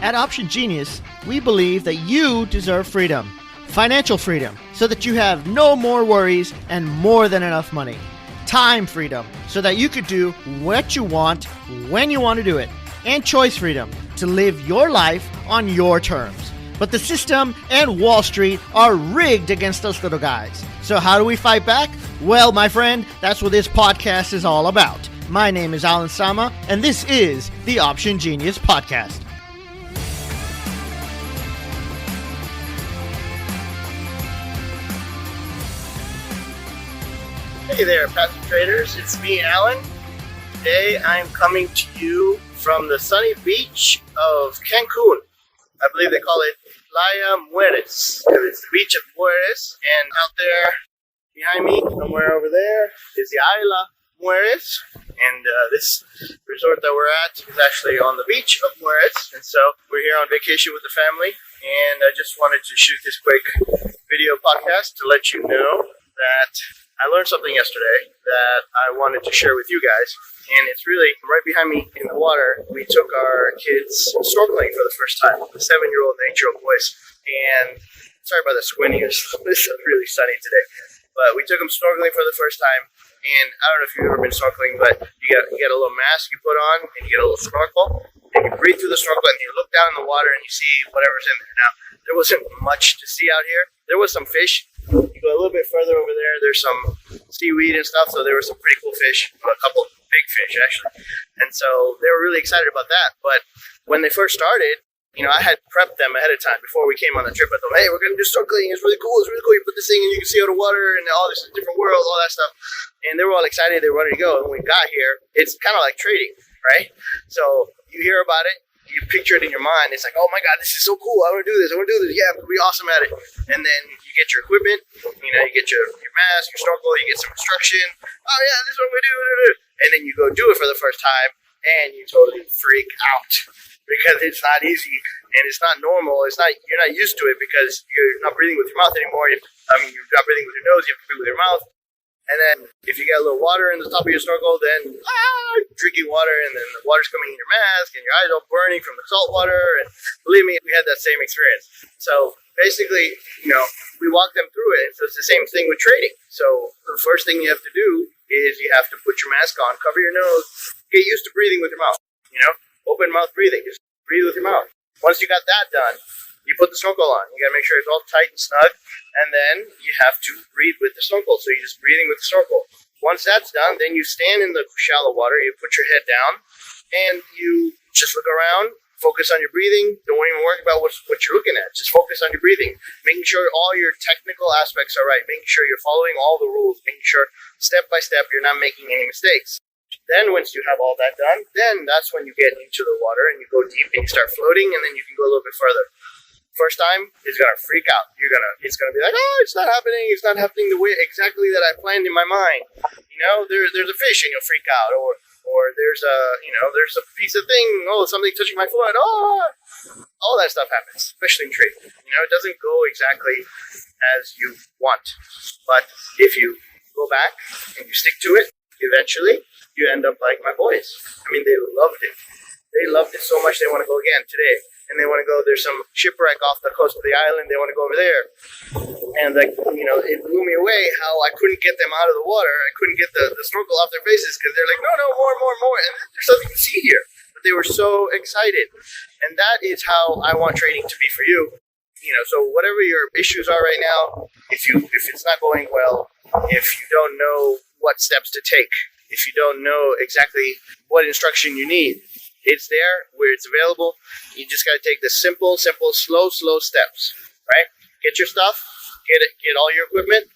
At Option Genius, we believe that you deserve freedom, financial freedom, so that you have no more worries and more than enough money. Time freedom, so that you could do what you want, when you want to do it. And choice freedom, to live your life on your terms. But the system and Wall Street are rigged against us little guys. So how do we fight back? Well, my friend, that's what this podcast is all about. My name is Alan Sama, and this is the Option Genius Podcast. Hey there, passive traders. It's me, Alan. Today I'm coming to you from the sunny beach of Cancun. I believe they call it Playa Mujeres. It's the beach of Mujeres, and out there behind me, somewhere over there, is the Isla Mujeres. And this resort that we're at is actually on the beach of Mujeres. And so we're here on vacation with the family, and I just wanted to shoot this quick video podcast to let you know that I learned something yesterday that I wanted to share with you guys, and it's really right behind me in the water. We took our kids snorkeling for the first time, the 7-year-old and 8-year-old boys, and sorry about the squinting, it's really sunny today, but we took them snorkeling for the first time, and I don't know if you've ever been snorkeling, but you get a little mask you put on, and you get a little snorkel, and you breathe through the snorkel, and you look down in the water, and you see whatever's in there. Now, there wasn't much to see out here. There was some fish. You go a little bit further over there, there's some seaweed and stuff, so there were some pretty cool fish, a couple big fish actually, and so they were really excited about that. But when they first started, I had prepped them ahead of time before we came on the trip. I thought, hey, we're going to do snorkeling, it's really cool, you put this thing and you can see out of water and all this different world, all that stuff, and they were all excited, they were ready to go. And when we got here, it's kind of like trading, right? So you hear about it, you picture it in your mind. It's like, oh my God, this is so cool. I want to do this. Yeah, I'm going to be awesome at it. And then you get your equipment, you get your mask, your snorkel, you get some instruction. Oh yeah, this is what we do. And then you go do it for the first time and you totally freak out because it's not easy and it's not normal. You're not used to it because you're not breathing with your mouth anymore. You're not breathing with your nose, you have to breathe with your mouth. And then if you get a little water in the top of your snorkel, then drinking water, and then the water's coming in your mask, and your eyes all burning from the salt water. And believe me, we had that same experience. So basically, we walk them through it. So it's the same thing with trading. So the first thing you have to do is you have to put your mask on, cover your nose, get used to breathing with your mouth. Open mouth breathing, just breathe with your mouth. Once you got that done, you put the snorkel on. You gotta make sure it's all tight and snug, and then you have to breathe with the snorkel. So you're just breathing with the snorkel. Once that's done, then you stand in the shallow water, you put your head down, and you just look around, focus on your breathing. Don't even worry about what you're looking at. Just focus on your breathing, making sure all your technical aspects are right, making sure you're following all the rules, making sure step by step you're not making any mistakes. Then once you have all that done, then that's when you get into the water and you go deep and you start floating, and then you can go a little bit further. First time, it's gonna freak out. It's gonna be like, oh, it's not happening the way exactly that I planned in my mind. There's a fish and you'll freak out, or there's a piece of thing, something touching my foot, all that stuff happens, especially in trading. It doesn't go exactly as you want, but if you go back and you stick to it, eventually you end up like my boys. They loved it. They loved it so much they want to go again today. And they want to go, there's some shipwreck off the coast of the island, they want to go over there. And it blew me away how I couldn't get them out of the water. I couldn't get the snorkel off their faces because they're like, no, more. And there's something to see here. But they were so excited. And that is how I want trading to be for you. So whatever your issues are right now, if it's not going well, if you don't know what steps to take, if you don't know exactly what instruction you need, it's there where it's available. You just got to take the simple, slow steps, right? Get your stuff, get all your equipment,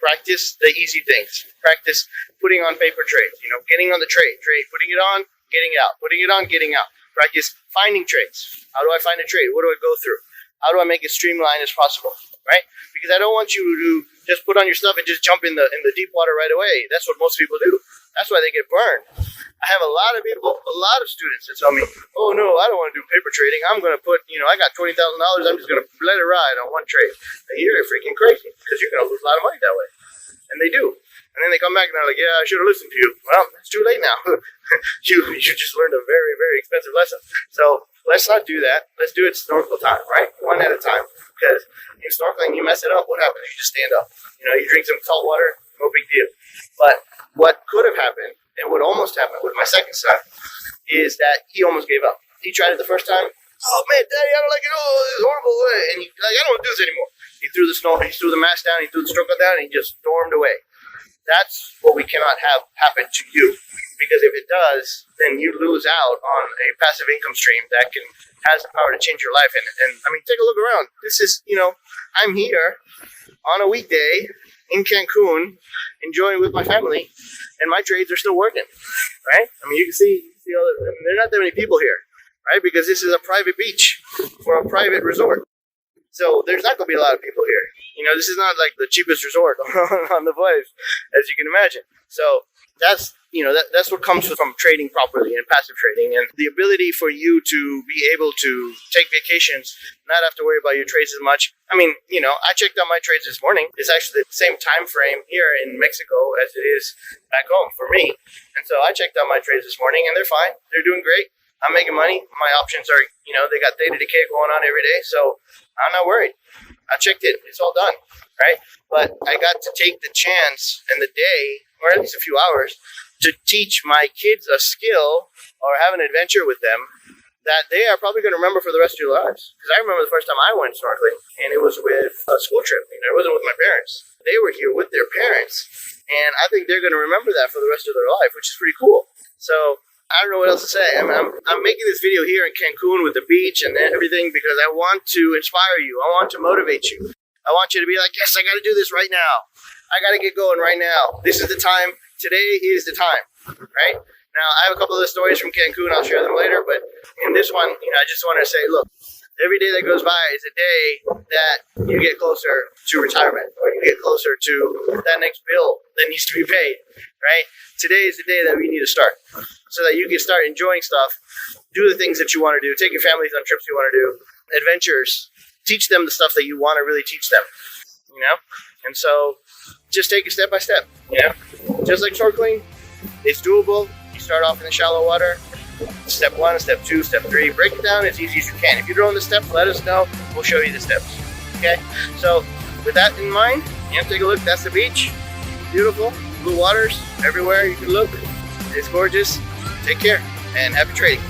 practice the easy things. Practice putting on paper trades, getting on the trade, putting it on, getting it out, putting it on, getting out. Practice finding trades. How do I find a trade? What do I go through? How do I make it streamlined as possible, right? Because I don't want you to just put on your stuff and just jump in the deep water right away. That's what most people do. That's why they get burned. I have a lot of people, a lot of students that tell me, oh no, I don't want to do paper trading. I'm going to put, I got $20,000. I'm just going to let it ride on one trade. And you're freaking crazy because you're going to lose a lot of money that way. And they do. And then they come back and they're like, yeah, I should have listened to you. Well, it's too late now. You just learned a very, very expensive lesson. So let's not do that. Let's do it snorkel time, right? One at a time. Because in snorkeling, you mess it up, what happens? You just stand up. You drink some salt water, no big deal. But what could have happened, and what almost happened with my second son, is that he almost gave up. He tried it the first time. Oh man, Daddy, I don't like it. Oh, this is horrible. And I don't want to do this anymore. He threw the mask down, he threw the snorkel down, and he just stormed away. That's what we cannot have happen to you. Because if it does, then you lose out on a passive income stream that has the power to change your life. And I mean, take a look around. This is, I'm here on a weekday in Cancun, enjoying with my family, and my trades are still working, right? I mean, you can see there are not that many people here, right? Because this is a private beach or a private resort. So there's not going to be a lot of people here. This is not like the cheapest resort on the place, as you can imagine. So that's what comes from trading properly and passive trading, and the ability for you to be able to take vacations, not have to worry about your trades as much. I mean, I checked out my trades this morning. It's actually the same time frame here in Mexico as it is back home for me. And so I checked out my trades this morning, and they're fine. They're doing great. I'm making money. My options are, they got data decay going on every day, so I'm not worried. I checked it. It's all done, right? But I got to take the chance and the day, or at least a few hours, to teach my kids a skill or have an adventure with them that they are probably going to remember for the rest of their lives. Because I remember the first time I went snorkeling, and it was with a school trip. It wasn't with my parents. They were here with their parents, and I think they're going to remember that for the rest of their life, which is pretty cool. So I don't know what else to say. I mean, I'm making this video here in Cancun with the beach and everything because I want to inspire you. I want to motivate you. I want you to be like, yes, I got to do this right now. I got to get going right now. This is the time. Today is the time, right? Now, I have a couple of stories from Cancun. I'll share them later. But in this one, I just want to say, look, every day that goes by is a day that you get closer to retirement, or you get closer to that next bill that needs to be paid, right? Today is the day that we need to start so that you can start enjoying stuff, do the things that you want to do, take your families on trips you want to do, adventures, teach them the stuff that you want to really teach them, And so just take it step by step, Just like snorkeling, it's doable. You start off in the shallow water. Step 1, step 2, step 3. Break it down as easy as you can. If you don't know the steps, let us know. We'll show you the steps. Okay? So with that in mind, take a look. That's the beach. Beautiful. Blue waters everywhere you can look. It's gorgeous. Take care and happy trading.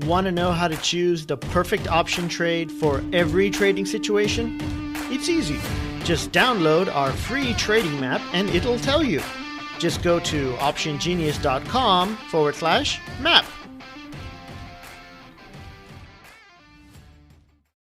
Want to know how to choose the perfect option trade for every trading situation? It's easy. Just download our free trading map and it'll tell you. Just go to optiongenius.com/map.